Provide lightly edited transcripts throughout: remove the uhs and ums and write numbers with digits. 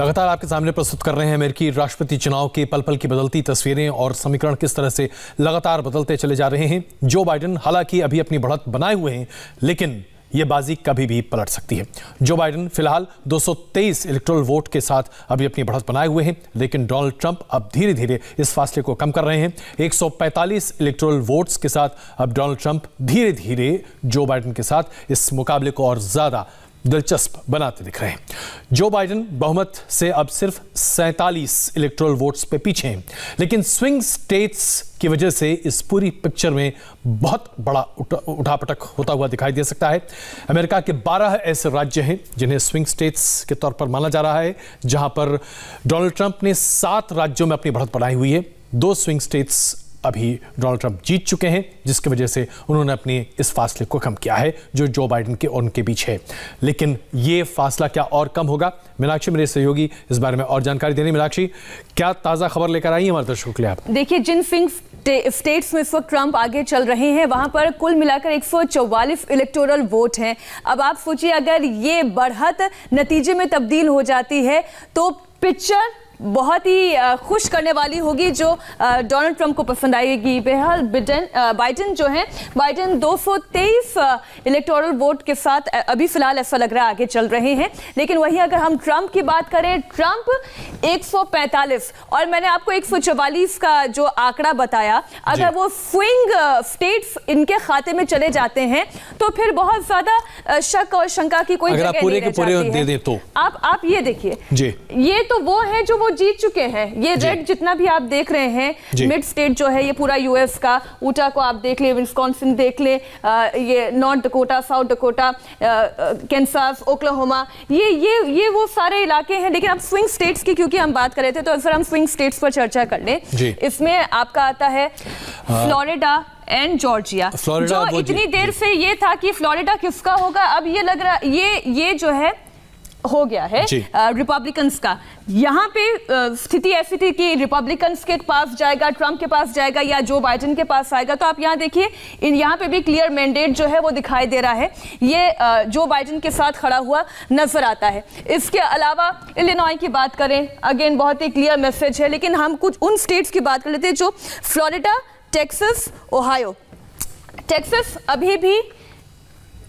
लगातार आपके सामने प्रस्तुत कर रहे हैं अमेरिकी राष्ट्रपति चुनाव के पल पल की बदलती तस्वीरें और समीकरण किस तरह से लगातार बदलते चले जा रहे हैं। जो बाइडेन हालांकि अभी अपनी बढ़त बनाए हुए हैं, लेकिन यह बाजी कभी भी पलट सकती है। जो बाइडेन फिलहाल 223 इलेक्टोरल वोट के साथ अभी अपनी बढ़त बनाए हुए हैं, लेकिन डोनाल्ड ट्रंप अब धीरे धीरे इस फासले को कम कर रहे हैं। 145 इलेक्टोरल वोट्स के साथ अब डोनाल्ड ट्रंप धीरे धीरे जो बाइडेन के साथ इस मुकाबले को और ज्यादा दिलचस्प बनाते दिख रहे हैं। जो बाइडेन बहुमत से अब सिर्फ 47 इलेक्टोरल वोट्स पे पीछे हैं, लेकिन स्विंग स्टेट्स की वजह से इस पूरी पिक्चर में बहुत बड़ा उठापटक होता हुआ दिखाई दे सकता है। अमेरिका के 12 ऐसे राज्य हैं जिन्हें स्विंग स्टेट्स के तौर पर माना जा रहा है, जहां पर डोनाल्ड ट्रंप ने 7 राज्यों में अपनी बढ़त बनाई हुई है। 2 स्विंग स्टेट्स अभी डोनाल्ड ट्रंप जीत चुके हैं, जिसकी वजह से उन्होंने अपने इस फासले को कम किया है जो बाइडेन के और उनके बीच है। लेकिन ये फासला क्या और कम होगा? मीनाक्षी मेरे सहयोगी इस बारे में और जानकारी देने। मीनाक्षी, क्या ताज़ा खबर लेकर आई है हमारे दर्शकों के लिए आप? देखिए, जिन स्विंग स्टेट्स में इस वक्त ट्रंप आगे चल रहे हैं, वहां पर कुल मिलाकर 144 इलेक्टोरल वोट हैं। अब आप सोचिए, अगर ये बढ़त नतीजे में तब्दील हो जाती है तो पिक्चर बहुत ही खुश करने वाली होगी, जो डोनाल्ड ट्रंप को पसंद आएगी। बहरहाल बाइडेन जो है, बाइडेन 223 इलेक्टोरल वोट के साथ अभी फिलहाल ऐसा लग रहा है आगे चल रहे हैं। लेकिन वहीं अगर हम ट्रंप की बात करें, ट्रंप 145 और मैंने आपको 144 का जो आंकड़ा बताया, अगर वो स्विंग स्टेट्स इनके खाते में चले जाते हैं तो फिर बहुत ज्यादा शक और शंका की कोई जगह नहीं रह जाती है। तो आप ये देखिए, ये तो वो है जो जीत चुके हैं। ये रेड जितना भी आप देख रहे हैं, मिड स्टेट जो है, ये पूरा यूएस का, ऊटा को आप देख ले, विस्कॉन्सिन देख ले, ये north Dakota, south Dakota, Kansas, Oklahoma, ये वो सारे इलाके हैं। लेकिन अब स्विंग स्टेट्स की क्योंकि हम बात कर रहे थे, तो अगर हम स्विंग स्टेट्स पर चर्चा कर लें, इसमें आपका आता है फ्लोरिडा एंड जॉर्जिया। जो इतनी देर से ये था कि फ्लोरिडा किसका होगा, अब ये लग रहा ये जो है हो गया है रिपब्लिकन्स का। यहाँ पे स्थिति ऐसी थी कि रिपब्लिकन्स के पास जाएगा, ट्रंप के पास जाएगा या जो बाइडेन के पास आएगा। तो आप यहाँ देखिए, यहाँ पे भी क्लियर मैंडेट जो है वो दिखाई दे रहा है, ये जो बाइडेन के साथ खड़ा हुआ नजर आता है। इसके अलावा इलिनॉय की बात करें, अगेन बहुत ही क्लियर मैसेज है। लेकिन हम कुछ उन स्टेट्स की बात कर लेते हैं, जो फ्लोरिडा, टेक्सास, ओहायो। टेक्सास अभी भी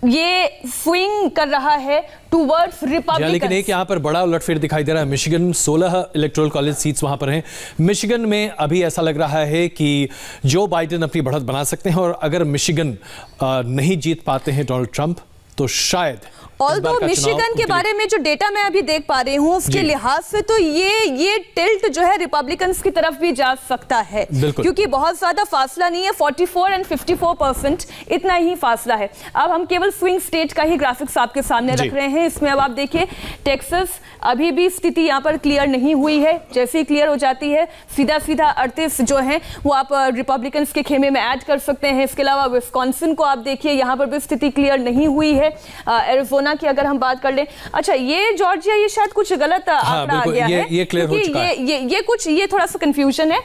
ये स्विंग कर रहा है टूवर्ड्स रिपब्लिकन। लेकिन एक यहाँ पर बड़ा उलटफेर दिखाई दे रहा है। मिशिगन 16 इलेक्टोरल कॉलेज सीट्स वहां पर हैं। मिशिगन में अभी ऐसा लग रहा है कि जो बाइडेन अपनी बढ़त बना सकते हैं, और अगर मिशिगन नहीं जीत पाते हैं डोनाल्ड ट्रंप, तो शायद ऑल्दो मिशिगन के बारे में जो डेटा मैं अभी देख पा रही हूँ, उसके लिहाज से तो ये टिल्ट जो है रिपब्लिकन्स की तरफ भी जा सकता है, क्योंकि बहुत ज्यादा फासला नहीं है। 44 और 54% इतना ही फासला है। अब हम केवल स्विंग स्टेट का ही ग्राफिक्स आपके सामने रख रहे हैं। इसमें अब आप देखिए, टेक्सास अभी भी स्थिति यहाँ पर क्लियर नहीं हुई है। जैसे ही क्लियर हो जाती है, सीधा 38 जो है वो आप रिपब्लिकन्स के खेमे में ऐड कर सकते हैं। इसके अलावा विस्कॉन्सिन को आप देखिए, यहाँ पर भी स्थिति क्लियर नहीं हुई है। एरिज़ोना की अगर हम बात कर लें, अच्छा ये जॉर्जिया, ये शायद कुछ गलत आंकड़ा आ गया है, ये क्लियर हो चुका है। ये थोड़ा सा कंफ्यूजन है।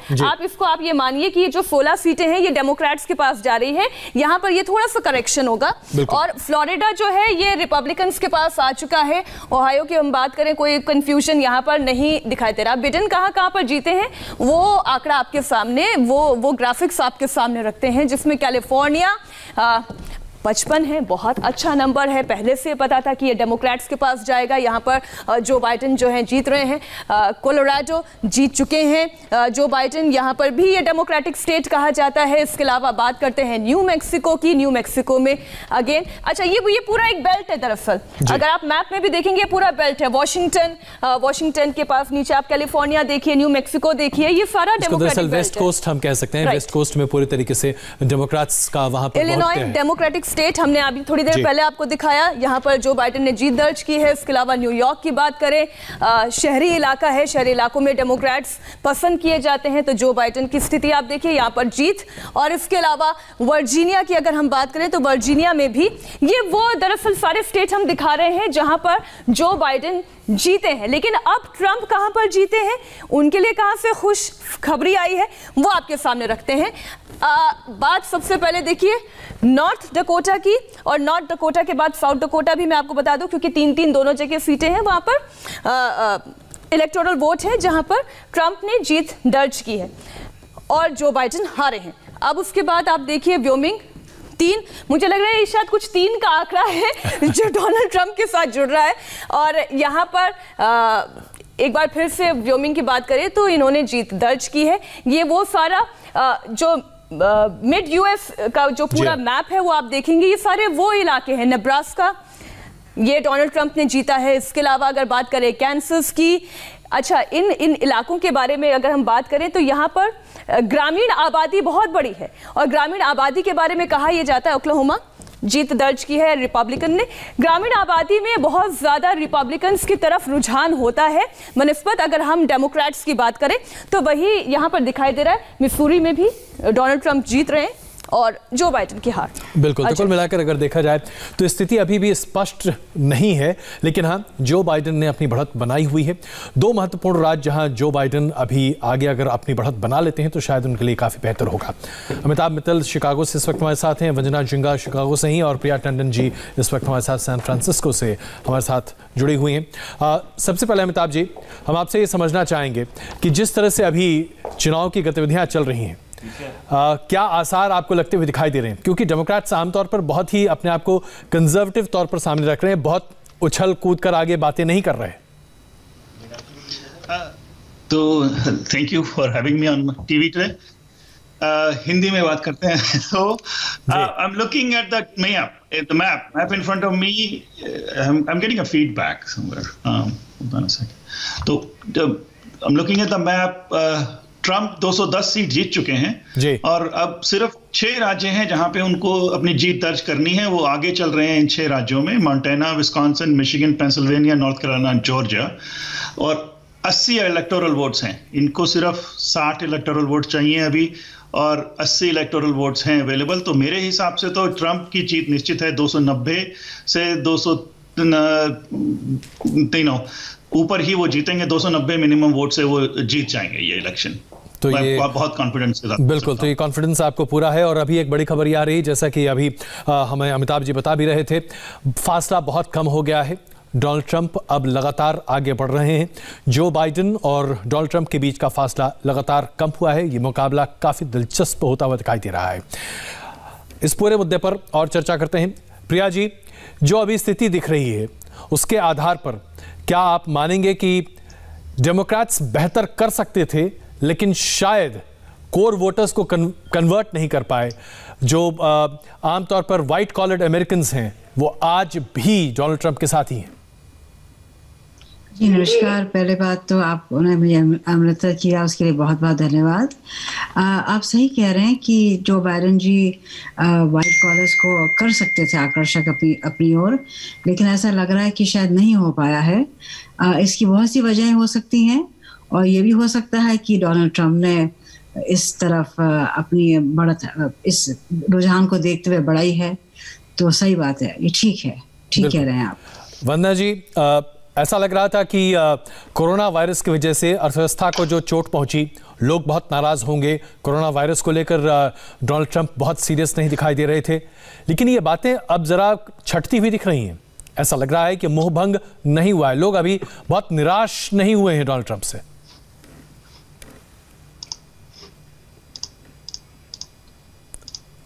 आप ये मानिए कि ये जो 16 सीटें हैं, ये डेमोक्रेट्स के पास जा रही है। यहाँ पर ये थोड़ा सा करेक्शन होगा। और फ्लोरिडा जो है, ये रिपब्लिकन्स के पास आ चुका है। ओहायो की हम बात करें, कोई कंफ्यूजन यहाँ पर नहीं दिखाई दे रहा। बिडेन कहाँ पर जीते हैं, वो आंकड़ा आपके सामने, वो ग्राफिक्स आपके सामने रखते हैं, जिसमें कैलिफोर्निया 55 है, बहुत अच्छा नंबर है। पहले से पता था कि ये डेमोक्रेट्स के पास जाएगा। यहाँ पर जो बाइडेन जो है जीत रहे हैं। कोलोराडो जीत चुके हैं जो बाइडेन, यहाँ पर भी ये डेमोक्रेटिक स्टेट कहा जाता है। इसके अलावा बात करते हैं न्यू मैक्सिको की। न्यू मैक्सिको में अगेन, अच्छा ये पूरा एक बेल्ट है दरअसल। अगर आप मैप में भी देखेंगे, पूरा बेल्ट है। वॉशिंगटन के पास नीचे आप कैलिफोर्निया देखिए, न्यू मैक्सिको देखिए, ये सारा डेमोक्रेटिक वेस्ट कोस्ट हम कह सकते हैं। वेस्ट कोस्ट में पूरी तरीके से डेमोक्रेट्स का वहां पर इलिनॉय डेमोक्रेटिक स्टेट हमने अभी थोड़ी देर पहले आपको दिखाया, यहाँ पर जो बाइडेन ने जीत दर्ज की है। इसके अलावा न्यूयॉर्क की बात करें, शहरी इलाका है, शहरी इलाकों में डेमोक्रेट्स पसंद किए जाते हैं, तो जो बाइडेन की स्थिति आप देखिए, यहाँ पर जीत। और इसके अलावा वर्जीनिया की अगर हम बात करें, तो वर्जीनिया में भी ये वो दरअसल सारे स्टेट हम दिखा रहे हैं जहां पर जो बाइडेन जीते हैं। लेकिन अब ट्रंप कहां पर जीते हैं, उनके लिए कहां से खुश खबरी आई है, वो आपके सामने रखते हैं। बात सबसे पहले देखिए नॉर्थ डकोटा की, और नॉर्थ डकोटा के बाद साउथ डकोटा भी मैं आपको बता दूं, क्योंकि 3-3 दोनों जगह सीटें हैं वहां पर। इलेक्टोरल वोट है जहां पर ट्रंप ने जीत दर्ज की है और जो बाइडेन हारे हैं। अब उसके बाद आप देखिए व्योमिंग 3, मुझे लग रहा है शायद कुछ 3 का आंकड़ा है जो डोनाल्ड ट्रंप के साथ जुड़ रहा है। और यहाँ पर एक बार फिर से व्योमिंग की बात करें तो इन्होंने जीत दर्ज की है। ये वो सारा जो मिड यूएस का जो पूरा मैप है वो आप देखेंगे, ये सारे वो इलाके हैं। नेब्रास्का ये डोनाल्ड ट्रंप ने जीता है। इसके अलावा अगर बात करें कैंसस की, अच्छा इन इलाकों के बारे में अगर हम बात करें तो यहाँ पर ग्रामीण आबादी बहुत बड़ी है और ग्रामीण आबादी के बारे में कहा यह जाता है ओक्लाहोमा जीत दर्ज की है रिपब्लिकन ने। ग्रामीण आबादी में बहुत ज़्यादा रिपब्लिकन्स की तरफ रुझान होता है बनिस्बत अगर हम डेमोक्रेट्स की बात करें तो वही यहाँ पर दिखाई दे रहा है। मिसूरी में भी डोनाल्ड ट्रंप जीत रहे हैं और जो बाइडेन की हार। बिल्कुल, तो कुल मिलाकर अगर देखा जाए तो स्थिति अभी भी स्पष्ट नहीं है, लेकिन हाँ जो बाइडेन ने अपनी बढ़त बनाई हुई है। 2 महत्वपूर्ण राज्य जहां जो बाइडेन अभी आगे अगर अपनी बढ़त बना लेते हैं तो शायद उनके लिए काफ़ी बेहतर होगा। अमिताभ मित्तल शिकागो से इस वक्त हमारे साथ हैं, वंजना जिंगा शिकागो से ही और प्रिया टंडन जी इस वक्त हमारे साथ सैन फ्रांसिस्को से हमारे साथ जुड़ी हुई हैं। सबसे पहले अमिताभ जी, हम आपसे ये समझना चाहेंगे कि जिस तरह से अभी चुनाव की गतिविधियाँ चल रही हैं, क्या आसार आपको लगते हुए दिखाई दे रहे हैं? क्योंकि डेमोक्रेट्स आमतौर पर बहुत ही अपने आप को कंजर्वेटिव तौर पर सामने रख रहे हैं, बहुत उछल कूद कर आगे बातें नहीं कर रहे। तो thank you for having me on TV today. Hindi में बात करते हैं। तो I am looking at the map in front of me. I am getting a feedback somewhere. तो I am looking at the map. Trump 210 seat जीत चुके हैं और अब सिर्फ 6 राज्य हैं जहां पे उनको अपनी जीत दर्ज करनी है। वो आगे चल रहे हैं इन 6 राज्यों में, Montana, Wisconsin, Michigan, Pennsylvania, north Carolina, Georgia. और 80 इलेक्टोरल वोट्स हैं। इनको सिर्फ 60 इलेक्टोरल वोट चाहिए अभी और 80 इलेक्टोरल वोट्स हैं अवेलेबल। तो मेरे हिसाब से तो ट्रंप की जीत निश्चित है। 290 से 203 ऊपर ही वो जीतेंगे। 290 मिनिमम वोट से वो जीत जाएंगे ये इलेक्शन। तो ये बहुत कॉन्फिडेंस के साथ। बिल्कुल, तो ये कॉन्फिडेंस आपको पूरा है। और अभी एक बड़ी खबर ये आ रही, जैसा कि अभी हमें अमिताभ जी बता भी रहे थे, फासला बहुत कम हो गया है। डोनाल्ड ट्रंप अब लगातार आगे बढ़ रहे हैं। जो बाइडेन और डोनाल्ड ट्रंप के बीच का फासला लगातार कम हुआ है। ये मुकाबला काफ़ी दिलचस्प होता हुआ दिखाई दे रहा है। इस पूरे मुद्दे पर और चर्चा करते हैं। प्रिया जी, जो अभी स्थिति दिख रही है उसके आधार पर क्या आप मानेंगे कि डेमोक्रेट्स बेहतर कर सकते थे लेकिन शायद कोर वोटर्स को कन्वर्ट नहीं कर पाए? जो आमतौर पर वाइट कॉलर्ड अमेरिकन्स हैं वो आज भी डोनाल्ड ट्रंप के साथ ही हैं। जी नमस्कार। पहले बात तो आपने मुझे आमंत्रित किया उसके लिए बहुत बहुत धन्यवाद। आप सही कह रहे हैं कि जो बाइडेन जी वाइट कॉलर्स को कर सकते थे आकर्षक अपनी ओर, लेकिन ऐसा लग रहा है कि शायद नहीं हो पाया है। इसकी बहुत सी वजहें हो सकती हैं और ये भी हो सकता है कि डोनाल्ड ट्रंप ने इस तरफ अपनी बढ़त इस रुझान को देखते हुए बढ़ाई है। तो सही बात है, ये ठीक है, ठीक कह रहे हैं आप। वंदना जी, ऐसा लग रहा था कि कोरोना वायरस की वजह से अर्थव्यवस्था को जो चोट पहुंची, लोग बहुत नाराज होंगे। कोरोना वायरस को लेकर डोनाल्ड ट्रंप बहुत सीरियस नहीं दिखाई दे रहे थे, लेकिन ये बातें अब जरा छटती हुई दिख रही हैं। ऐसा लग रहा है कि मोहभंग नहीं हुआ है, लोग अभी बहुत निराश नहीं हुए हैं डोनाल्ड ट्रंप से।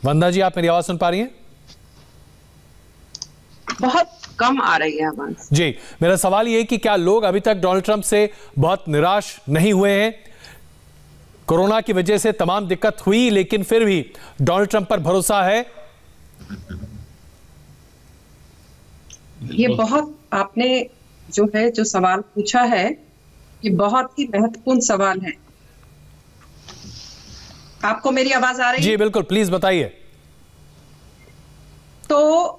वंदना जी, आप मेरी आवाज सुन पा रही हैं? बहुत कम आ रही है आवाज। जी, मेरा सवाल ये है कि क्या लोग अभी तक डोनाल्ड ट्रंप से बहुत निराश नहीं हुए हैं? कोरोना की वजह से तमाम दिक्कत हुई, लेकिन फिर भी डोनाल्ड ट्रंप पर भरोसा है? ये बहुत आपने जो सवाल पूछा है, ये बहुत ही महत्वपूर्ण सवाल है। आपको मेरी आवाज आ रही है? जी बिल्कुल, प्लीज बताइए। तो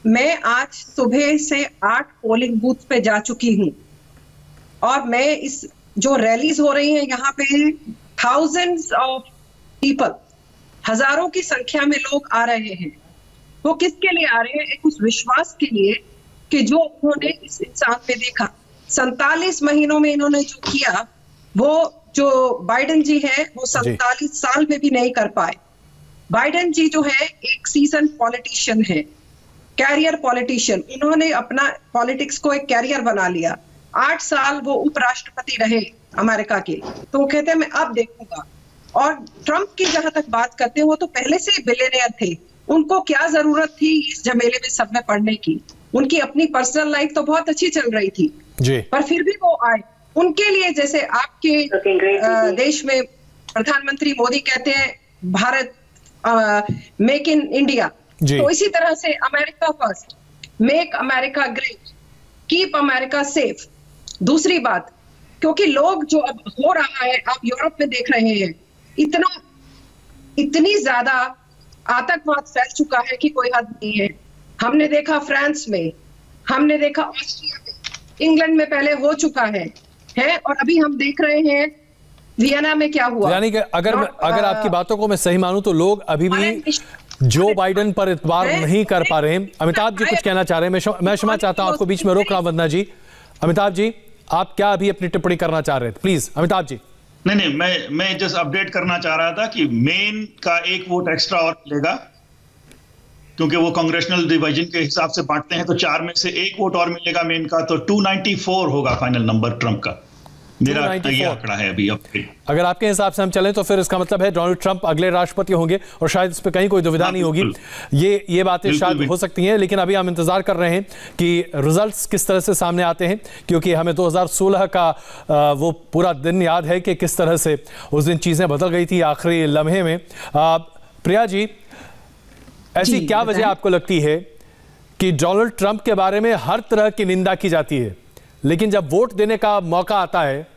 मैं आज सुबह से 8 पोलिंग बूथ पे जा चुकी हूं और मैं इस जो रैलीज हो रही हैं यहाँ पे थाउजेंड्स ऑफ पीपल, हजारों की संख्या में लोग आ रहे हैं। वो किसके लिए आ रहे हैं? एक उस विश्वास के लिए कि जो उन्होंने इस इंसान में देखा। 47 महीनों में इन्होंने जो किया, वो जो बाइडेन जी है वो 47 साल में भी नहीं कर पाए। बाइडेन जी जो है एक सीजन पॉलिटिशियन है, कैरियर पॉलिटिशियन। इन्होंने अपना पॉलिटिक्स को एक कैरियर बना लिया। 8 साल वो उपराष्ट्रपति रहे अमेरिका के, तो वो कहते हैं मैं अब देखूंगा। और ट्रंप की जहां तक बात करते हैं, वो तो पहले से ही बिलियनियर थे, उनको क्या जरूरत थी इस झमेले में सब में पड़ने की? उनकी अपनी पर्सनल लाइफ तो बहुत अच्छी चल रही थी जी। पर फिर भी वो आए। उनके लिए जैसे आपके देश में प्रधानमंत्री मोदी कहते हैं भारत मेक इन इंडिया, तो इसी तरह से America first, make America great, keep America safe. दूसरी बात, क्योंकि लोग जो अब हो रहा है, आप यूरोप में देख रहे हैं, इतनी ज्यादा आतंकवाद फैल चुका है कि कोई हद नहीं है। हमने देखा फ्रांस में, हमने देखा ऑस्ट्रिया में, इंग्लैंड में पहले हो चुका है और अभी हम देख रहे हैं वियना में क्या हुआ। यानी कि अगर आपकी बातों को मैं सही मानूं तो लोग अभी भी जो बाइडेन पर इतबार नहीं कर पा रहे हैं। अमिताभ जी कुछ कहना चाह रहे हैं, मैं क्षमा चाहता हूं आपको बीच में रोक रहा हूं वंदना जी। अमिताभ जी आप क्या अभी अपनी टिप्पणी करना चाह रहे थे? प्लीज अमिताभ जी। नहीं, मैं जस्ट अपडेट करना चाह रहा था कि मेन का एक वोट एक्स्ट्रा और मिलेगा, क्योंकि वो कांग्रेशनल डिवीजन के हिसाब से बांटते हैं, तो 4 में से एक वोट और मिलेगा मेन का, तो 294 होगा फाइनल नंबर ट्रंप का। मेरा ये आंकड़ा है अभी। अगर आपके हिसाब से हम चलें तो फिर इसका मतलब है डोनाल्ड ट्रंप अगले राष्ट्रपति होंगे, और शायद इस पर कहीं कोई दुविधा नहीं होगी। ये बातें शायद हो सकती हैं, लेकिन अभी हम इंतजार कर रहे हैं कि रिजल्ट्स किस तरह से सामने आते हैं, क्योंकि हमें 2016 का वो पूरा दिन याद है कि किस तरह से उस दिन चीजें बदल गई थी आखिरी लम्हे में। प्रिया जी, ऐसी क्या वजह आपको लगती है कि डोनाल्ड ट्रंप के बारे में हर तरह की निंदा की जाती है, लेकिन जब वोट देने का मौका आता है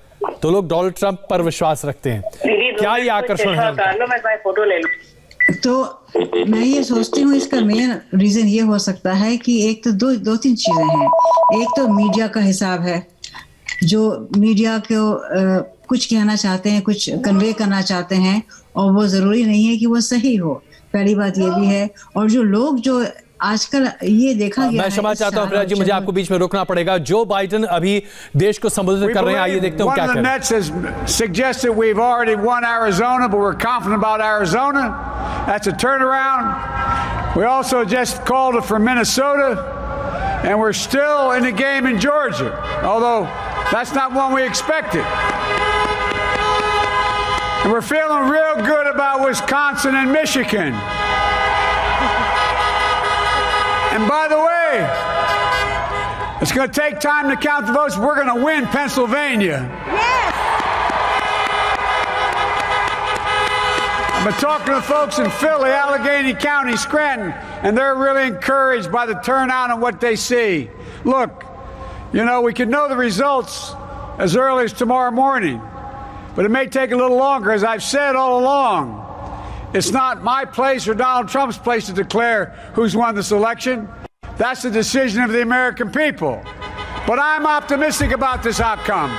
तो लोग डोनाल्ड ट्रंप पर विश्वास रखते हैं? क्या ये आकर्षण है? तो मैं ये सोचती हूँ इसका मेन रीजन ये हो सकता है कि एक तो दो तीन चीजें हैं। एक तो मीडिया का हिसाब है, जो मीडिया को कुछ कहना चाहते हैं, कुछ कन्वे करना चाहते हैं, और वो जरूरी नहीं है कि वो सही हो। पहली बात ये भी है। और जो लोग जो आजकल ये देखा गया, मैं क्षमा चाहता हूं प्रिया जी, मुझे आपको बीच में रोकना पड़ेगा। जो बाइडेन अभी देश को संबोधित कर रहे हैं, आइए देखते हैं क्या कह रहे हैं। Suggested we've already won Arizona, but we're confident about Arizona. That's a turnaround. We also just called it for Minnesota, and we're still in the game in Georgia, although that's not one we expected. And we're feeling real good about Wisconsin and Michigan. And by the way, it's going to take time to count the votes. We're going to win Pennsylvania. Yes. I've been talking to folks in Philly, Allegheny County, Scranton, and they're really encouraged by the turnout and what they see. Look, you know, we could know the results as early as tomorrow morning, but it may take a little longer. As I've said all along, it's not my place or Donald Trump's place to declare who's won this election. That's the decision of the American people. But I'm optimistic about this outcome.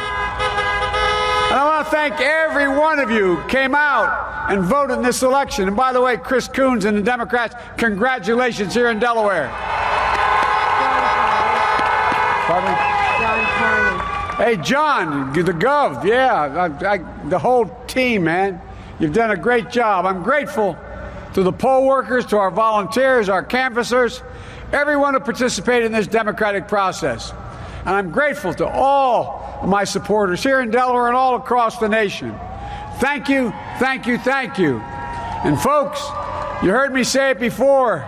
And I want to thank every one of you who came out and voted in this election. And by the way, Chris Coons and the Democrats, congratulations here in Delaware. Pardon me? John Carney. Hey, John, the Gov, yeah, the whole team, man. You've done a great job. I'm grateful to the poll workers, to our volunteers, our canvassers, everyone who participated in this democratic process. And I'm grateful to all of my supporters here in Delaware and all across the nation. Thank you, thank you, thank you. And folks, you heard me say it before.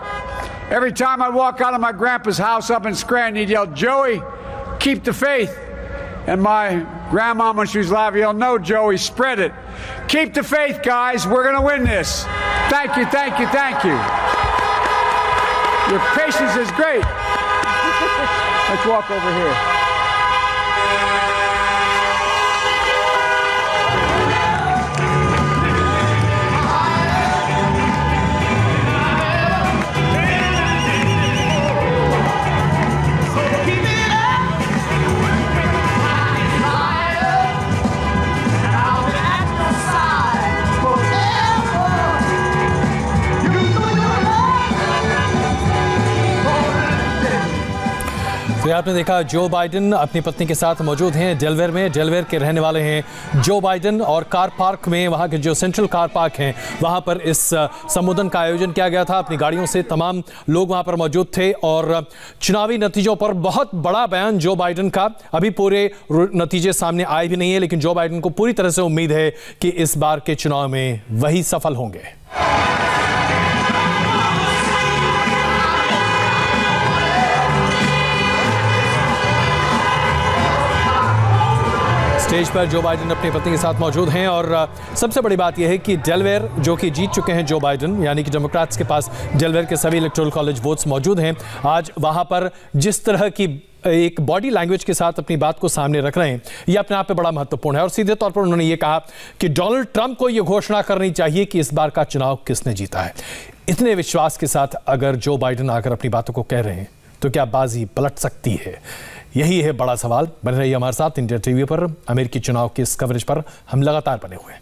Every time I walk out of my grandpa's house up in Scranton, he'd yell, "Joey, keep the faith." And my grandma, when she was alive, yelled, "No, Joey, spread it. Keep the faith, guys. We're going to win this." Thank you, thank you, thank you. Your patience is great. Let's walk over here. तो आपने देखा Joe Biden अपनी पत्नी के साथ मौजूद हैं Delaware में। डेलवेयर के रहने वाले हैं जो बाइडेन और कार पार्क में, वहां के जो सेंट्रल कार पार्क हैं वहां पर इस संबोधन का आयोजन किया गया था। अपनी गाड़ियों से तमाम लोग वहां पर मौजूद थे और चुनावी नतीजों पर बहुत बड़ा बयान जो बाइडेन का। अभी पूरे नतीजे सामने आए भी नहीं है, लेकिन जो बाइडेन को पूरी तरह से उम्मीद है कि इस बार के चुनाव में वही सफल होंगे। स्टेज पर जो बाइडेन अपनी पत्नी के साथ मौजूद हैं और सबसे बड़ी बात यह है कि डेलवेयर जो कि जीत चुके हैं जो बाइडेन, यानी कि डेमोक्रेट्स के पास डेलवेयर के सभी इलेक्टोरल कॉलेज वोट्स मौजूद हैं। आज वहां पर जिस तरह की एक बॉडी लैंग्वेज के साथ अपनी बात को सामने रख रहे हैं, यह अपने आप में बड़ा महत्वपूर्ण है। और सीधे तौर पर उन्होंने ये कहा कि डोनाल्ड ट्रंप को यह घोषणा करनी चाहिए कि इस बार का चुनाव किसने जीता है। इतने विश्वास के साथ अगर जो बाइडेन आकर अपनी बातों को कह रहे हैं तो क्या बाजी पलट सकती है? यही है बड़ा सवाल। बने रहिए हमारे साथ इंडिया टीवी पर। अमेरिकी चुनाव के इस कवरेज पर हम लगातार बने हुए हैं।